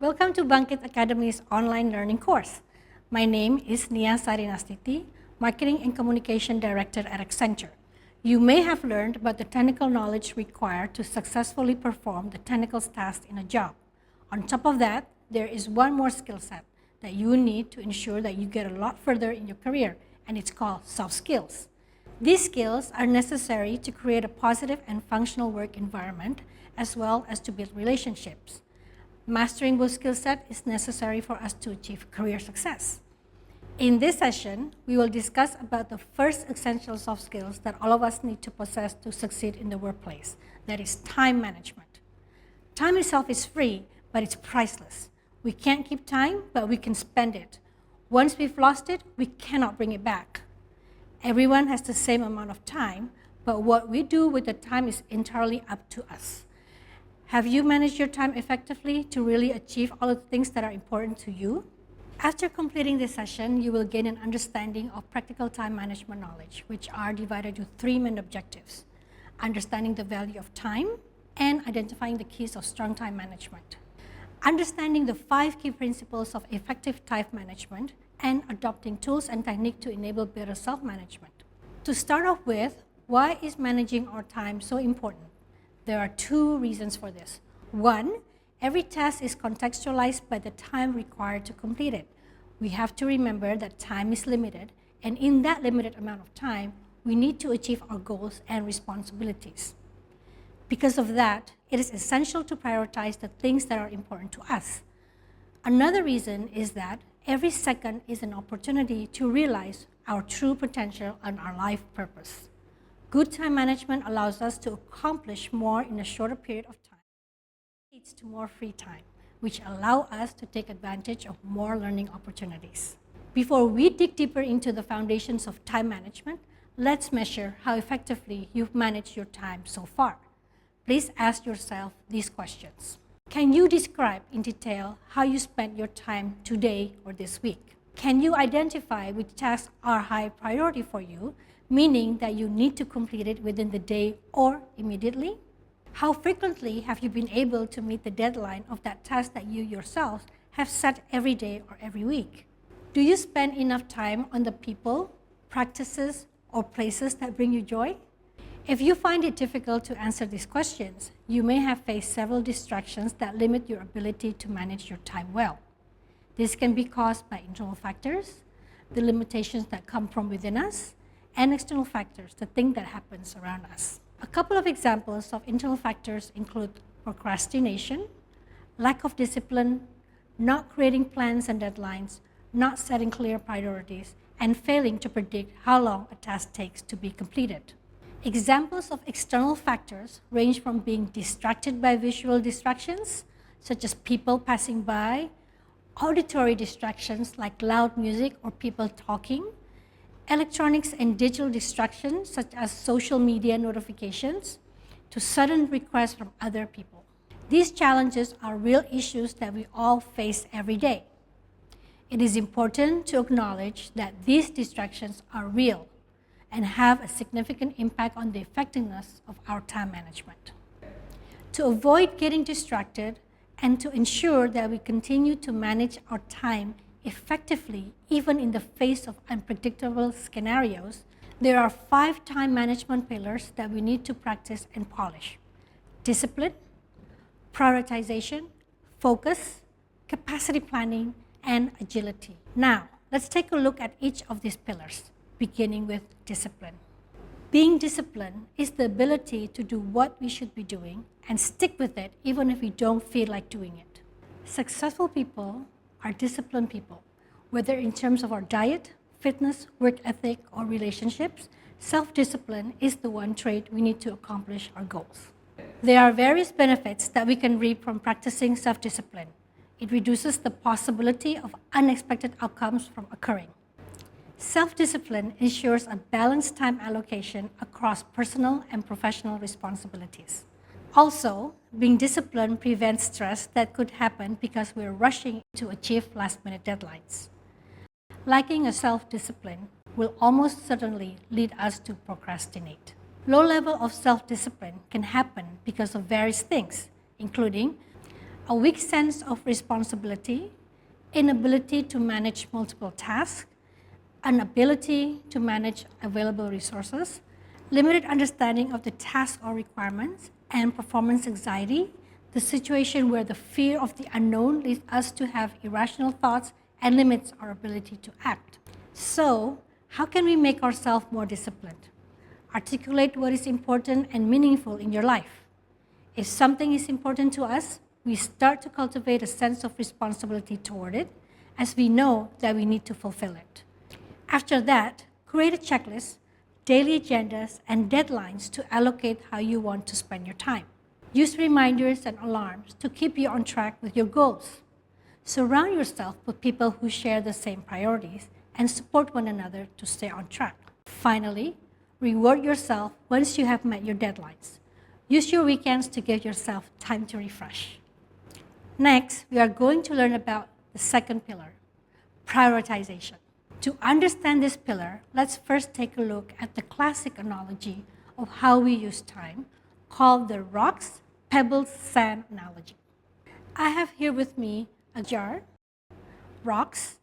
Welcome to Bangkit Academy's online learning course. My name is Nia Sarinastiti, Marketing and Communication Director at Accenture. You may have learned about the technical knowledge required to successfully perform the technical tasks in a job. On top of that, there is one more skill set that you need to ensure that you get a lot further in your career, and it's called soft skills. These skills are necessary to create a positive and functional work environment, as well as to build relationships. Mastering both skill sets is necessary for us to achieve career success. In this session, we will discuss about the first essential soft skills that all of us need to possess to succeed in the workplace, that is time management. Time itself is free, but it's priceless. We can't keep time, but we can spend it. Once we've lost it, we cannot bring it back. Everyone has the same amount of time, but what we do with the time is entirely up to us. Have you managed your time effectively to really achieve all the things that are important to you? After completing this session, you will gain an understanding of practical time management knowledge, which are divided into three main objectives: understanding the value of time and identifying the keys of strong time management. Understanding the 5 key principles of effective time management and adopting tools and techniques to enable better self-management. To start off with, why is managing our time so important? There are 2 reasons for this. 1, every task is contextualized by the time required to complete it. We have to remember that time is limited, and in that limited amount of time, we need to achieve our goals and responsibilities. Because of that, it is essential to prioritize the things that are important to us. Another reason is that every second is an opportunity to realize our true potential and our life purpose. Good time management allows us to accomplish more in a shorter period of time. It leads to more free time, which allow us to take advantage of more learning opportunities. Before we dig deeper into the foundations of time management, let's measure how effectively you've managed your time so far. Please ask yourself these questions. Can you describe in detail how you spent your time today or this week? Can you identify which tasks are high priority for you, meaning that you need to complete it within the day or immediately? How frequently have you been able to meet the deadline of that task that you yourself have set every day or every week? Do you spend enough time on the people, practices, or places that bring you joy? If you find it difficult to answer these questions, you may have faced several distractions that limit your ability to manage your time well. This can be caused by internal factors, the limitations that come from within us, and external factors, the thing that happens around us. A couple of examples of internal factors include procrastination, lack of discipline, not creating plans and deadlines, not setting clear priorities, and failing to predict how long a task takes to be completed. Examples of external factors range from being distracted by visual distractions, such as people passing by, auditory distractions like loud music or people talking, electronics and digital distractions such as social media notifications, to sudden requests from other people. These challenges are real issues that we all face every day. It is important to acknowledge that these distractions are real and have a significant impact on the effectiveness of our time management. To avoid getting distracted and to ensure that we continue to manage our time effectively, even in the face of unpredictable scenarios, there are 5 time management pillars that we need to practice and polish: discipline, prioritization, focus, capacity planning, and agility. Now, let's take a look at each of these pillars, beginning with discipline. Being disciplined is the ability to do what we should be doing and stick with it even if we don't feel like doing it. Successful people are disciplined people. Whether in terms of our diet, fitness, work ethic, or relationships, self-discipline is the one trait we need to accomplish our goals. There are various benefits that we can reap from practicing self-discipline. It reduces the possibility of unexpected outcomes from occurring. Self-discipline ensures a balanced time allocation across personal and professional responsibilities. Also, being disciplined prevents stress that could happen because we're rushing to achieve last-minute deadlines. Lacking a self-discipline will almost certainly lead us to procrastinate. Low level of self-discipline can happen because of various things, including a weak sense of responsibility, inability to manage multiple tasks, an ability to manage available resources, limited understanding of the task or requirements, and performance anxiety, the situation where the fear of the unknown leads us to have irrational thoughts and limits our ability to act. So, how can we make ourselves more disciplined? Articulate what is important and meaningful in your life. If something is important to us, we start to cultivate a sense of responsibility toward it, as we know that we need to fulfill it. After that, create a checklist, daily agendas, and deadlines to allocate how you want to spend your time. Use reminders and alarms to keep you on track with your goals. Surround yourself with people who share the same priorities and support one another to stay on track. Finally, reward yourself once you have met your deadlines. Use your weekends to give yourself time to refresh. Next, we are going to learn about the second pillar, prioritization. To understand this pillar, let's first take a look at the classic analogy of how we use time, called the rocks, pebbles, sand analogy. I have here with me a jar, rocks,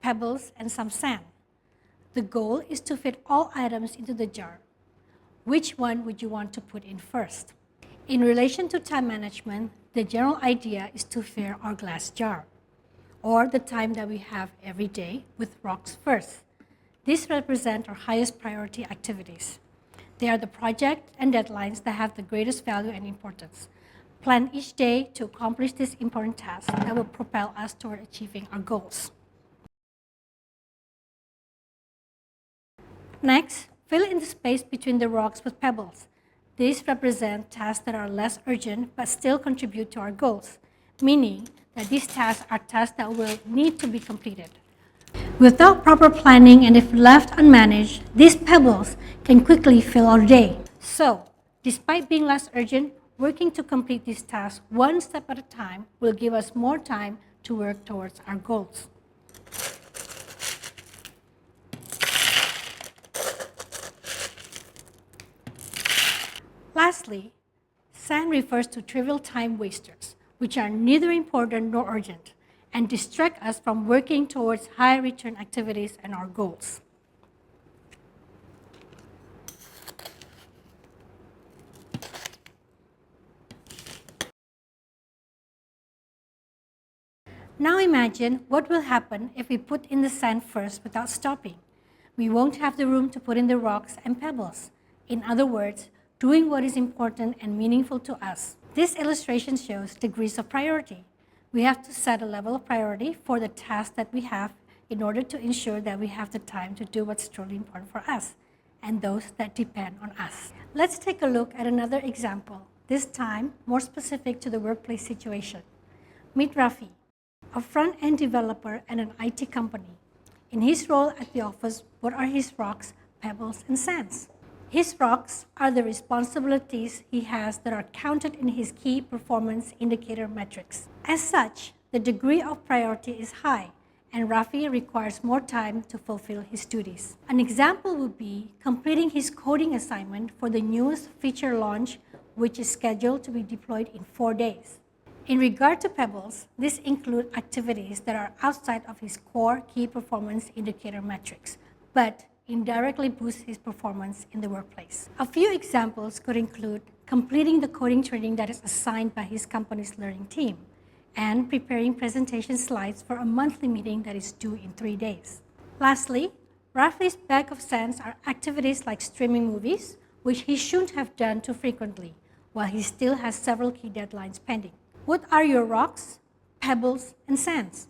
pebbles, and some sand. The goal is to fit all items into the jar. Which one would you want to put in first? In relation to time management, the general idea is to fill our glass jar, or the time that we have every day, with rocks first. These represent our highest priority activities. They are the projects and deadlines that have the greatest value and importance. Plan each day to accomplish this important task that will propel us toward achieving our goals. Next, fill in the space between the rocks with pebbles. These represent tasks that are less urgent but still contribute to our goals, meaning that these tasks are tasks that will need to be completed. Without proper planning and if left unmanaged, these pebbles can quickly fill our day. So, despite being less urgent, working to complete these tasks one step at a time will give us more time to work towards our goals. Lastly, sand refers to trivial time wasters, which are neither important nor urgent, and distract us from working towards high return activities and our goals. Now imagine what will happen if we put in the sand first without stopping. We won't have the room to put in the rocks and pebbles. In other words, doing what is important and meaningful to us. This illustration shows degrees of priority. We have to set a level of priority for the tasks that we have in order to ensure that we have the time to do what's truly important for us and those that depend on us. Let's take a look at another example, this time more specific to the workplace situation. Meet Rafi, a front-end developer at an IT company. In his role at the office, what are his rocks, pebbles, and sands? His rocks are the responsibilities he has that are counted in his key performance indicator metrics. As such, the degree of priority is high, and Rafi requires more time to fulfill his duties. An example would be completing his coding assignment for the newest feature launch, which is scheduled to be deployed in 4 days. In regard to pebbles, these include activities that are outside of his core key performance indicator metrics, but indirectly boost his performance in the workplace. A few examples could include completing the coding training that is assigned by his company's learning team, and preparing presentation slides for a monthly meeting that is due in 3 days. Lastly, Rafi's bag of sands are activities like streaming movies, which he shouldn't have done too frequently, while he still has several key deadlines pending. What are your rocks, pebbles, and sands?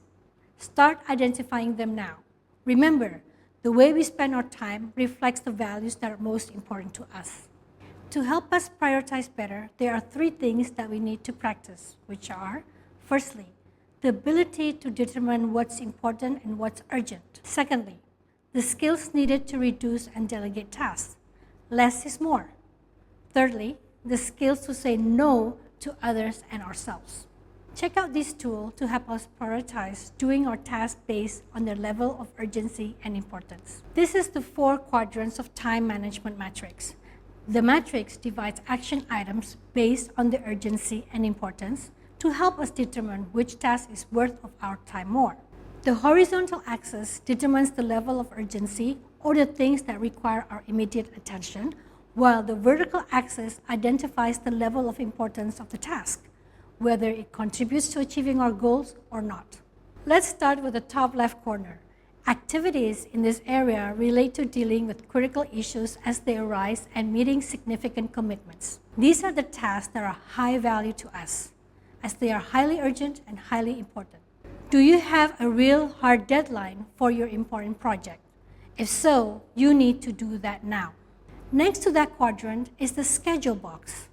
Start identifying them now. Remember, the way we spend our time reflects the values that are most important to us. To help us prioritize better, there are 3 things that we need to practice, which are, firstly, the ability to determine what's important and what's urgent. Secondly, the skills needed to reduce and delegate tasks. Less is more. Thirdly, the skills to say no to others and ourselves. Check out this tool to help us prioritize doing our tasks based on their level of urgency and importance. This is the 4 quadrants of time management matrix. The matrix divides action items based on the urgency and importance, to help us determine which task is worth of our time more. The horizontal axis determines the level of urgency or the things that require our immediate attention, while the vertical axis identifies the level of importance of the task, whether it contributes to achieving our goals or not. Let's start with the top left corner. Activities in this area relate to dealing with critical issues as they arise and meeting significant commitments. These are the tasks that are high value to us, as they are highly urgent and highly important. Do you have a real hard deadline for your important project? If so, you need to do that now. Next to that quadrant is the schedule box.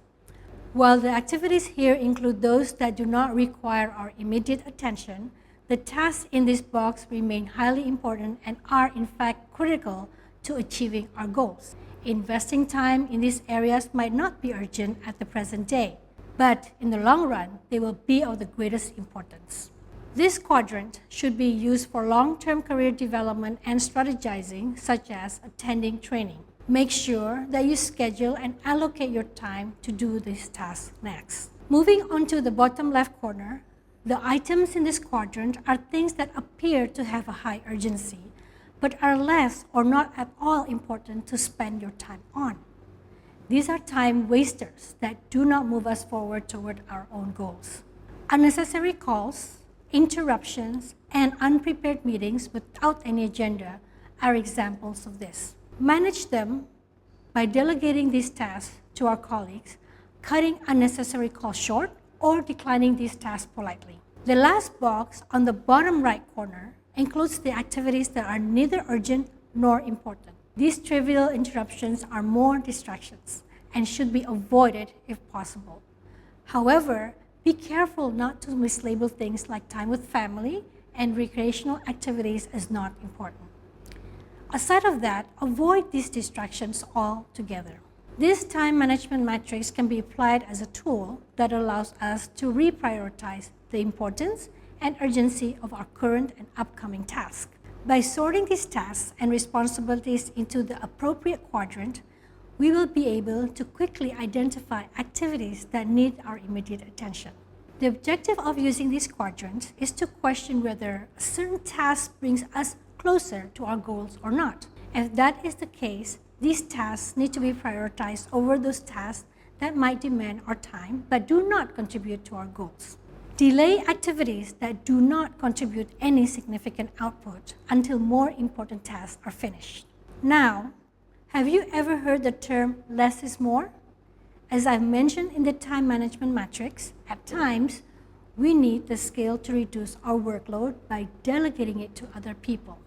While the activities here include those that do not require our immediate attention, the tasks in this box remain highly important and are in fact critical to achieving our goals. Investing time in these areas might not be urgent at the present day, but in the long run, they will be of the greatest importance. This quadrant should be used for long-term career development and strategizing, such as attending training. Make sure that you schedule and allocate your time to do these tasks next. Moving on to the bottom left corner, the items in this quadrant are things that appear to have a high urgency, but are less or not at all important to spend your time on. These are time wasters that do not move us forward toward our own goals. Unnecessary calls, interruptions, and unprepared meetings without any agenda are examples of this. Manage them by delegating these tasks to our colleagues, cutting unnecessary calls short, or declining these tasks politely. The last box on the bottom right corner includes the activities that are neither urgent nor important. These trivial interruptions are more distractions and should be avoided if possible. However, be careful not to mislabel things like time with family and recreational activities as not important. Aside of that, avoid these distractions altogether. This time management matrix can be applied as a tool that allows us to reprioritize the importance and urgency of our current and upcoming tasks. By sorting these tasks and responsibilities into the appropriate quadrant, we will be able to quickly identify activities that need our immediate attention. The objective of using these quadrants is to question whether a certain task brings us closer to our goals or not. If that is the case, these tasks need to be prioritized over those tasks that might demand our time but do not contribute to our goals. Delay activities that do not contribute any significant output until more important tasks are finished. Now, have you ever heard the term less is more? As I've mentioned in the time management matrix, at times, we need the skill to reduce our workload by delegating it to other people.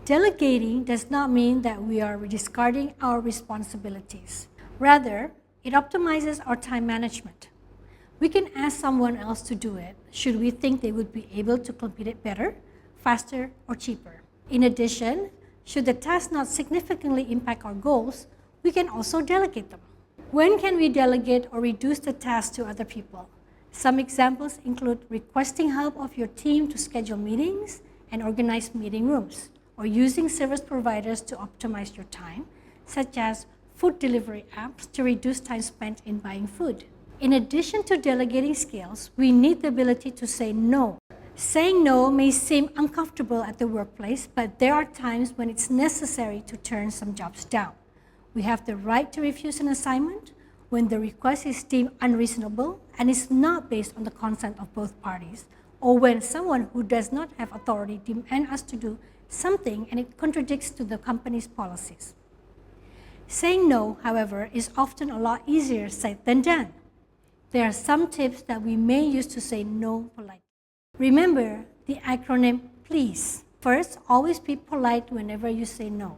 Delegating does not mean that we are discarding our responsibilities. Rather, it optimizes our time management. We can ask someone else to do it should we think they would be able to complete it better, faster, or cheaper. In addition, should the task not significantly impact our goals, we can also delegate them. When can we delegate or reduce the task to other people? Some examples include requesting help of your team to schedule meetings and organize meeting rooms, or using service providers to optimize your time, such as food delivery apps to reduce time spent in buying food. In addition to delegating skills, we need the ability to say no. Saying no may seem uncomfortable at the workplace, but there are times when it's necessary to turn some jobs down. We have the right to refuse an assignment when the request is deemed unreasonable and is not based on the consent of both parties, or when someone who does not have authority demands us to do something and it contradicts to the company's policies. Saying no, however, is often a lot easier said than done. There are some tips that we may use to say no politely. Remember the acronym PLEASE. First, always be polite whenever you say no.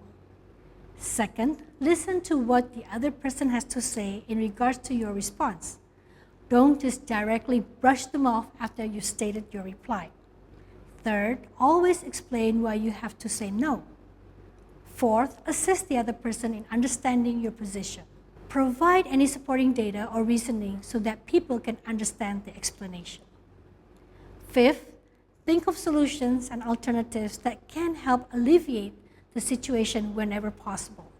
Second, listen to what the other person has to say in regards to your response. Don't just directly brush them off after you stated your reply. Third, always explain why you have to say no. Fourth, assist the other person in understanding your position. Provide any supporting data or reasoning so that people can understand the explanation. Fifth, think of solutions and alternatives that can help alleviate the situation whenever possible.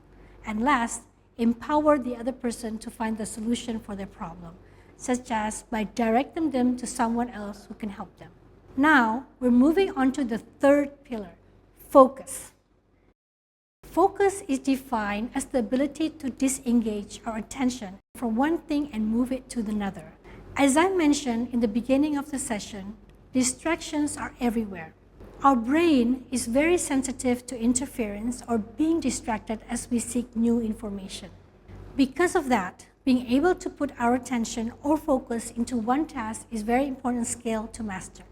And last, empower the other person to find the solution for their problem, such as by directing them to someone else who can help them. Now, we're moving on to the third pillar, focus. Focus is defined as the ability to disengage our attention from one thing and move it to another. As I mentioned in the beginning of the session, distractions are everywhere. Our brain is very sensitive to interference or being distracted as we seek new information. Because of that, being able to put our attention or focus into one task is a very important skill to master.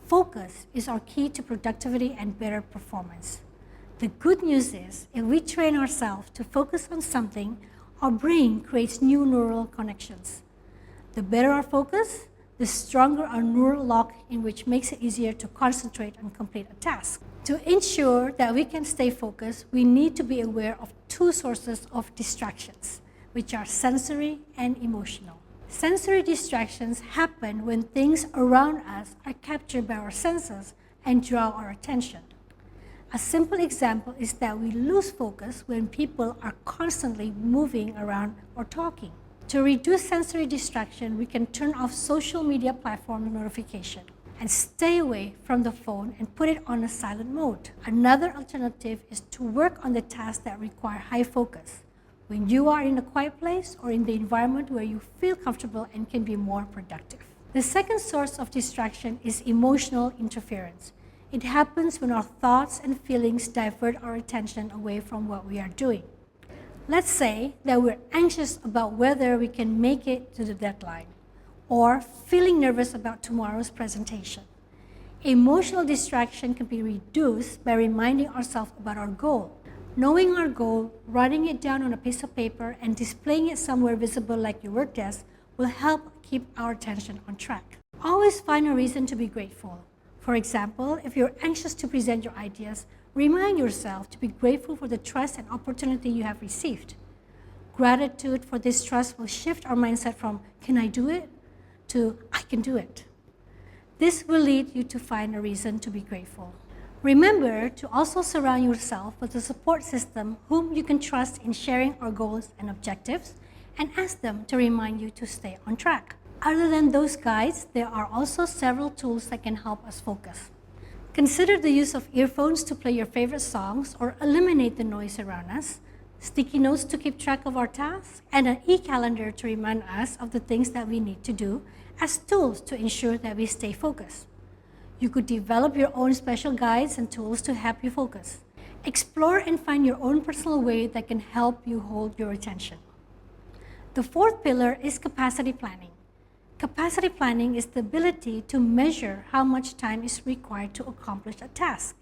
Focus is our key to productivity and better performance. The good news is, if we train ourselves to focus on something, our brain creates new neural connections. The better our focus, the stronger our neural lock, in which makes it easier to concentrate and complete a task. To ensure that we can stay focused, we need to be aware of two sources of distractions, which are sensory and emotional. Sensory distractions happen when things around us are captured by our senses and draw our attention. A simple example is that we lose focus when people are constantly moving around or talking. To reduce sensory distraction, we can turn off social media platform notification and stay away from the phone and put it on a silent mode. Another alternative is to work on the tasks that require high focus, when you are in a quiet place or in the environment where you feel comfortable and can be more productive. The second source of distraction is emotional interference. It happens when our thoughts and feelings divert our attention away from what we are doing. Let's say that we're anxious about whether we can make it to the deadline, or feeling nervous about tomorrow's presentation. Emotional distraction can be reduced by reminding ourselves about our goal. Knowing our goal, writing it down on a piece of paper, and displaying it somewhere visible like your work desk will help keep our attention on track. Always find a reason to be grateful. For example, if you're anxious to present your ideas, remind yourself to be grateful for the trust and opportunity you have received. Gratitude for this trust will shift our mindset from, "Can I do it?" to "I can do it." This will lead you to find a reason to be grateful. Remember to also surround yourself with a support system whom you can trust in sharing our goals and objectives, and ask them to remind you to stay on track. Other than those guides, there are also several tools that can help us focus. Consider the use of earphones to play your favorite songs or eliminate the noise around us, sticky notes to keep track of our tasks, and an e-calendar to remind us of the things that we need to do as tools to ensure that we stay focused. You could develop your own special guides and tools to help you focus. Explore and find your own personal way that can help you hold your attention. The fourth pillar is capacity planning. Capacity planning is the ability to measure how much time is required to accomplish a task.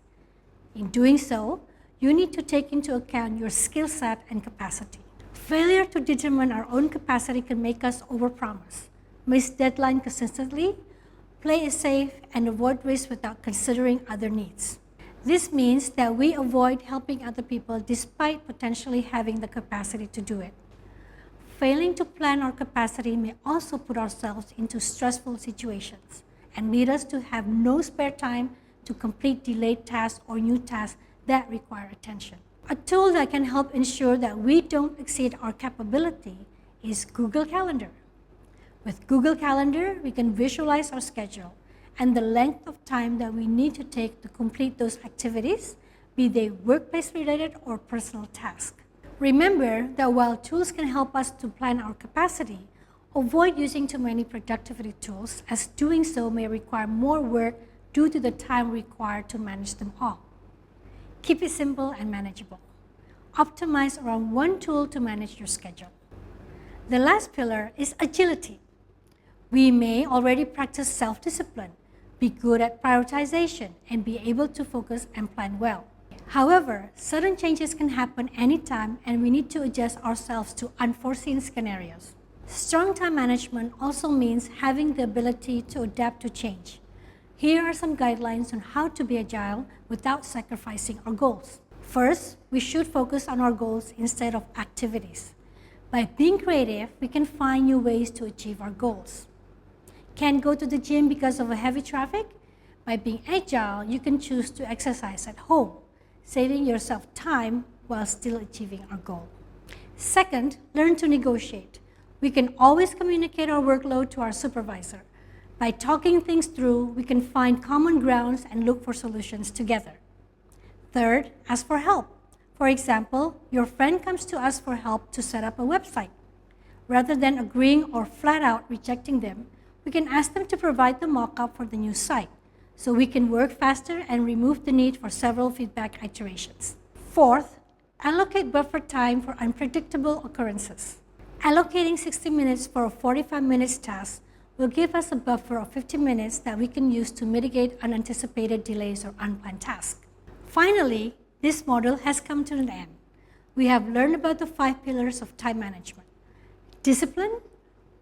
In doing so, you need to take into account your skill set and capacity. Failure to determine our own capacity can make us overpromise, miss deadline consistently, play it safe, and avoid risk without considering other needs. This means that we avoid helping other people despite potentially having the capacity to do it. Failing to plan our capacity may also put ourselves into stressful situations and lead us to have no spare time to complete delayed tasks or new tasks that require attention. A tool that can help ensure that we don't exceed our capability is Google Calendar. With Google Calendar, we can visualize our schedule and the length of time that we need to take to complete those activities, be they workplace-related or personal tasks. Remember that while tools can help us to plan our capacity, avoid using too many productivity tools, as doing so may require more work due to the time required to manage them all. Keep it simple and manageable. Optimize around one tool to manage your schedule. The last pillar is agility. We may already practice self-discipline, be good at prioritization, and be able to focus and plan well. However, sudden changes can happen anytime, and we need to adjust ourselves to unforeseen scenarios. Strong time management also means having the ability to adapt to change. Here are some guidelines on how to be agile without sacrificing our goals. First, we should focus on our goals instead of activities. By being creative, we can find new ways to achieve our goals. Can't go to the gym because of a heavy traffic? By being agile, you can choose to exercise at home, saving yourself time while still achieving our goal. Second, learn to negotiate. We can always communicate our workload to our supervisor. By talking things through, we can find common grounds and look for solutions together. Third, ask for help. For example, your friend comes to us for help to set up a website. Rather than agreeing or flat out rejecting them, we can ask them to provide the mock-up for the new site, so we can work faster and remove the need for several feedback iterations. Fourth, allocate buffer time for unpredictable occurrences. Allocating 60 minutes for a 45 minutes task will give us a buffer of 50 minutes that we can use to mitigate unanticipated delays or unplanned tasks. Finally, this module has come to an end. We have learned about the 5 pillars of time management: discipline,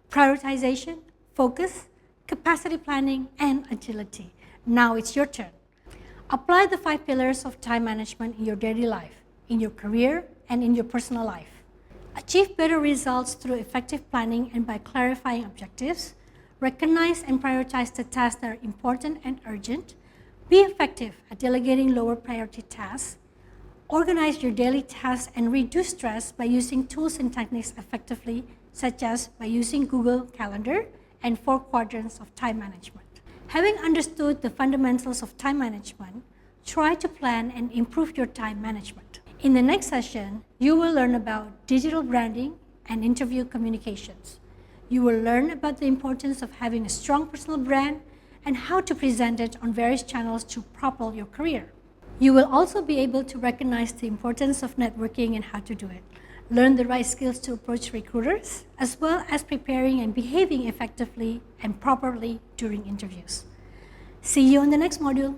prioritization, focus, capacity planning, and agility. Now it's your turn. Apply the 5 pillars of time management in your daily life, in your career, and in your personal life. Achieve better results through effective planning and by clarifying objectives. Recognize and prioritize the tasks that are important and urgent. Be effective at delegating lower priority tasks. Organize your daily tasks and reduce stress by using tools and techniques effectively, such as by using Google Calendar and 4 quadrants of time management. Having understood the fundamentals of time management, try to plan and improve your time management. In the next session, you will learn about digital branding and interview communications. You will learn about the importance of having a strong personal brand and how to present it on various channels to propel your career. You will also be able to recognize the importance of networking and how to do it. Learn the right skills to approach recruiters, as well as preparing and behaving effectively and properly during interviews. See you on the next module.